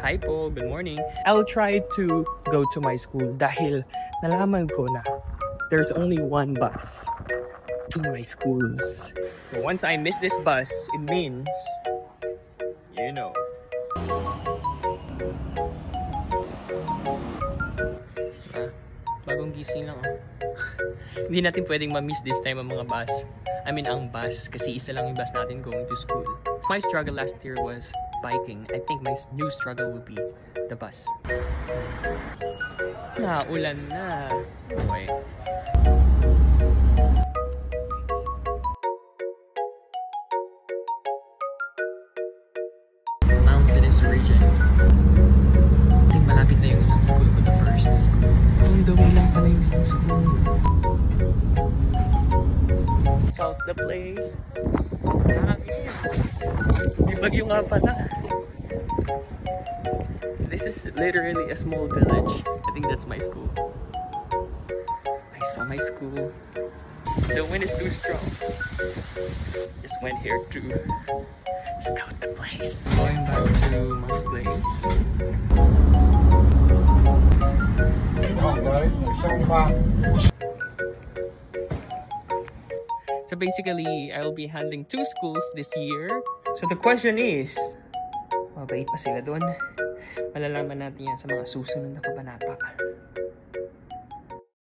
Hi po, good morning. I'll try to go to my school dahil nalaman ko na there's only one bus to my schools. So once I miss this bus, it means, you know. Bagong gising lang oh. Hindi natin pwedeng ma-miss this time ang mga bus. I mean ang bus kasi isa lang yung bus natin going to school. My struggle last year was biking. I think my new struggle would be the bus. Ulan na. Okay. Mountainous region. I think malapit na yung isang school ko, the first school. On the way lang pala yung isang school. Scout the place. May bagyo nga pala. This is literally a small village. I think that's my school. I saw my school. The wind is too strong. Just went here to scout the place. Going back to my place. So basically, I will be handling 2 schools this year. So the question is, mabait pa sila doon? Malalaman natin yan sa mga susunod na kabanata.